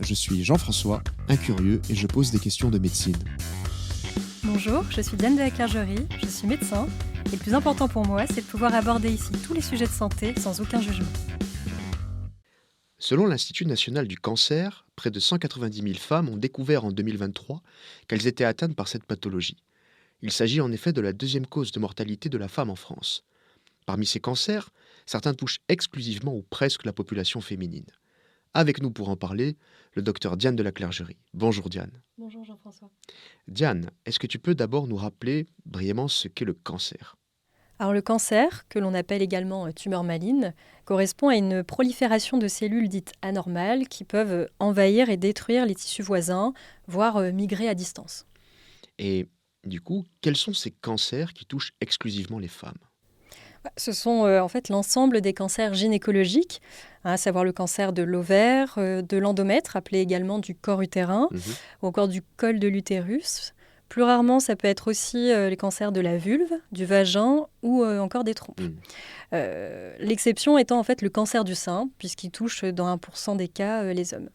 je suis Jean-François, un curieux, et je pose des questions de médecine. Bonjour, je suis Diane de la Clergerie, je suis médecin, et le plus important pour moi, c'est de pouvoir aborder ici tous les sujets de santé sans aucun jugement. Selon l'Institut national du cancer, près de 190 000 femmes ont découvert en 2023 qu'elles étaient atteintes par cette pathologie. Il s'agit en effet de la deuxième cause de mortalité de la femme en France. Parmi ces cancers, certains touchent exclusivement ou presque la population féminine. Avec nous pour en parler, le docteur Diane de la Clergerie. Bonjour Diane. Bonjour Jean-François. Diane, est-ce que tu peux d'abord nous rappeler brièvement ce qu'est le cancer ? Alors le cancer, que l'on appelle également tumeur maligne, correspond à une prolifération de cellules dites anormales qui peuvent envahir et détruire les tissus voisins, voire migrer à distance. Et du coup, quels sont ces cancers qui touchent exclusivement les femmes ? Ce sont en fait l'ensemble des cancers gynécologiques, à savoir le cancer de l'ovaire, de l'endomètre, appelé également du corps utérin, ou encore du col de l'utérus. Plus rarement, ça peut être aussi les cancers de la vulve, du vagin ou encore des trompes. L'exception étant en fait le cancer du sein, puisqu'il touche dans 1% des cas les hommes.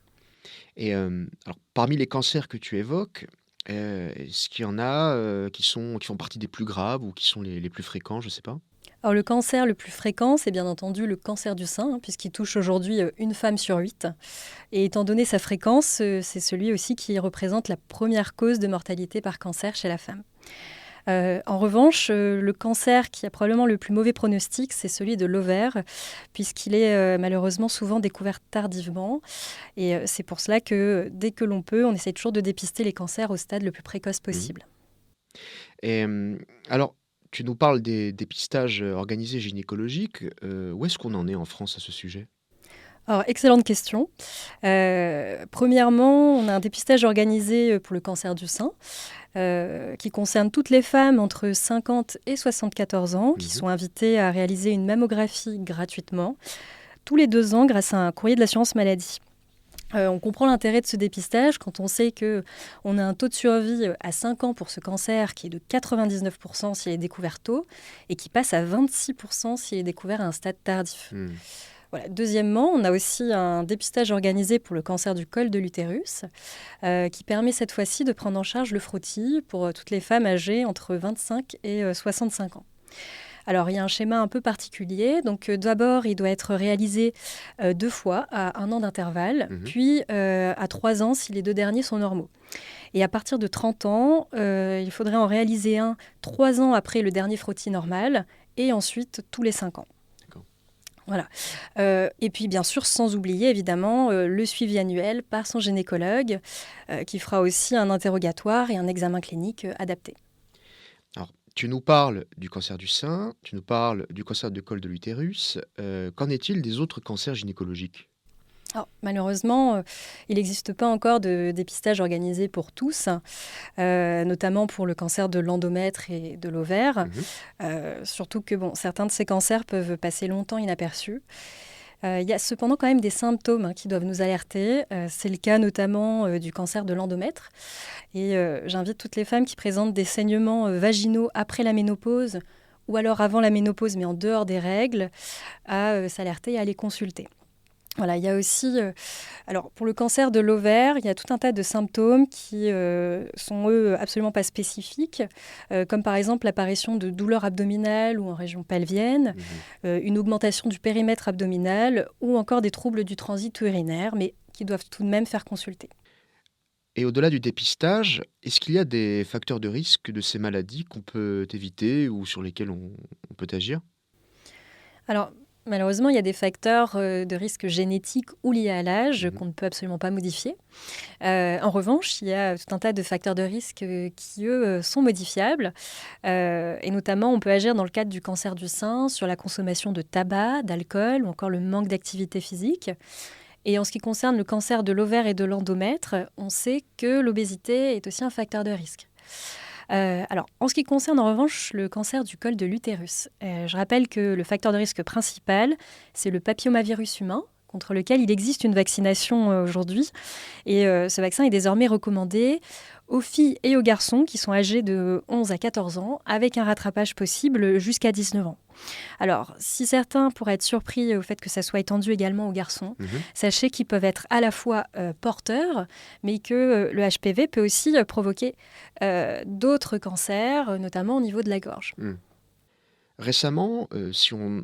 Et alors, parmi les cancers que tu évoques, est-ce qu'il y en a qui font partie des plus graves ou qui sont les plus fréquents, je ne sais pas ? Alors le cancer le plus fréquent, c'est bien entendu le cancer du sein, puisqu'il touche aujourd'hui une femme sur 8. Et étant donné sa fréquence, c'est celui aussi qui représente la première cause de mortalité par cancer chez la femme. En revanche, le cancer qui a probablement le plus mauvais pronostic, c'est celui de l'ovaire, puisqu'il est malheureusement souvent découvert tardivement. Et c'est pour cela que dès que l'on peut, on essaie toujours de dépister les cancers au stade le plus précoce possible. Et alors, tu nous parles des dépistages organisés gynécologiques. Où est-ce qu'on en est en France à ce sujet ? Alors, excellente question. Premièrement, on a un dépistage organisé pour le cancer du sein qui concerne toutes les femmes entre 50 et 74 ans qui sont invitées à réaliser une mammographie gratuitement tous les 2 ans grâce à un courrier de l'assurance maladie. On comprend l'intérêt de ce dépistage quand on sait qu'on a un taux de survie à 5 ans pour ce cancer qui est de 99% s'il est découvert tôt et qui passe à 26% s'il est découvert à un stade tardif. Voilà. Deuxièmement, on a aussi un dépistage organisé pour le cancer du col de l'utérus qui permet cette fois-ci de prendre en charge le frottis pour toutes les femmes âgées entre 25 et 65 ans. Alors, il y a un schéma un peu particulier. Donc, d'abord, il doit être réalisé 2 fois à 1 an d'intervalle, puis à 3 ans si les 2 derniers sont normaux. Et à partir de 30 ans, il faudrait en réaliser un 3 ans après le dernier frottis normal et ensuite tous les 5 ans. Voilà. Et puis, bien sûr, sans oublier, évidemment, le suivi annuel par son gynécologue qui fera aussi un interrogatoire et un examen clinique adapté. Alors, tu nous parles du cancer du sein, tu nous parles du cancer du col de l'utérus. Qu'en est-il des autres cancers gynécologiques ? Alors, malheureusement, il n'existe pas encore de dépistage organisé pour tous, notamment pour le cancer de l'endomètre et de l'ovaire. Surtout que certains de ces cancers peuvent passer longtemps inaperçus. Il y a cependant quand même des symptômes qui doivent nous alerter. C'est le cas notamment du cancer de l'endomètre. Et j'invite toutes les femmes qui présentent des saignements vaginaux après la ménopause ou alors avant la ménopause mais en dehors des règles à s'alerter et à les consulter. Voilà, il y a aussi, alors pour le cancer de l'ovaire, il y a tout un tas de symptômes qui sont, eux, absolument pas spécifiques, comme par exemple l'apparition de douleurs abdominales ou en région pelvienne, une augmentation du périmètre abdominal ou encore des troubles du transit urinaire, mais qui doivent tout de même faire consulter. Et au-delà du dépistage, est-ce qu'il y a des facteurs de risque de ces maladies qu'on peut éviter ou sur lesquels on peut agir ? Alors, malheureusement, il y a des facteurs de risque génétiques ou liés à l'âge qu'on ne peut absolument pas modifier. En revanche, il y a tout un tas de facteurs de risque qui, eux, sont modifiables. Et notamment, on peut agir dans le cadre du cancer du sein sur la consommation de tabac, d'alcool ou encore le manque d'activité physique. Et en ce qui concerne le cancer de l'ovaire et de l'endomètre, on sait que l'obésité est aussi un facteur de risque. Alors, en ce qui concerne en revanche le cancer du col de l'utérus, je rappelle que le facteur de risque principal, c'est le papillomavirus humain, contre lequel il existe une vaccination aujourd'hui. Et ce vaccin est désormais recommandé aux filles et aux garçons qui sont âgés de 11 à 14 ans, avec un rattrapage possible jusqu'à 19 ans. Alors, si certains pourraient être surpris au fait que ça soit étendu également aux garçons, sachez qu'ils peuvent être à la fois porteurs, mais que le HPV peut aussi provoquer d'autres cancers, notamment au niveau de la gorge. Récemment, si on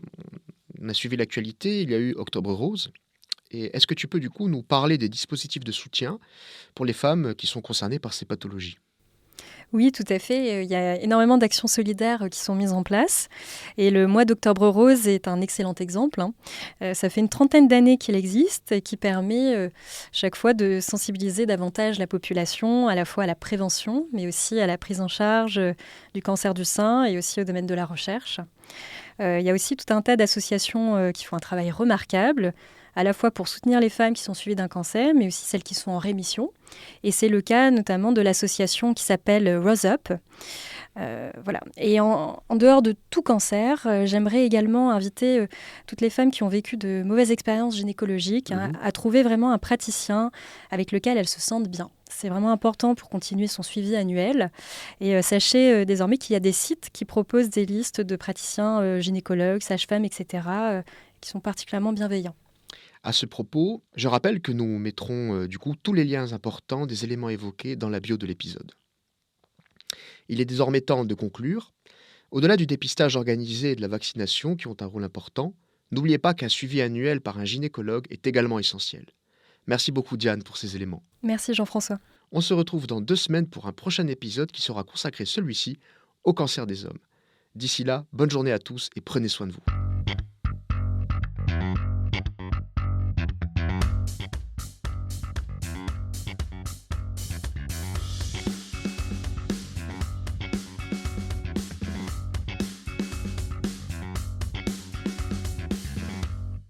a suivi l'actualité, il y a eu Octobre Rose. Et est-ce que tu peux du coup nous parler des dispositifs de soutien pour les femmes qui sont concernées par ces pathologies? Oui, tout à fait. Il y a énormément d'actions solidaires qui sont mises en place. Et le mois d'Octobre Rose est un excellent exemple. Ça fait une trentaine d'années qu'il existe et qui permet chaque fois de sensibiliser davantage la population, à la fois à la prévention, mais aussi à la prise en charge du cancer du sein et aussi au domaine de la recherche. Il y a aussi tout un tas d'associations qui font un travail remarquable, à la fois pour soutenir les femmes qui sont suivies d'un cancer, mais aussi celles qui sont en rémission. Et c'est le cas notamment de l'association qui s'appelle Rose Up. Voilà. Et en dehors de tout cancer, j'aimerais également inviter toutes les femmes qui ont vécu de mauvaises expériences gynécologiques à trouver vraiment un praticien avec lequel elles se sentent bien. C'est vraiment important pour continuer son suivi annuel. Et sachez désormais qu'il y a des sites qui proposent des listes de praticiens gynécologues, sages-femmes, etc., qui sont particulièrement bienveillants. À ce propos, je rappelle que nous mettrons du coup tous les liens importants des éléments évoqués dans la bio de l'épisode. Il est désormais temps de conclure. Au-delà du dépistage organisé et de la vaccination qui ont un rôle important, n'oubliez pas qu'un suivi annuel par un gynécologue est également essentiel. Merci beaucoup Diane pour ces éléments. Merci Jean-François. On se retrouve dans 2 semaines pour un prochain épisode qui sera consacré celui-ci au cancer des hommes. D'ici là, bonne journée à tous et prenez soin de vous.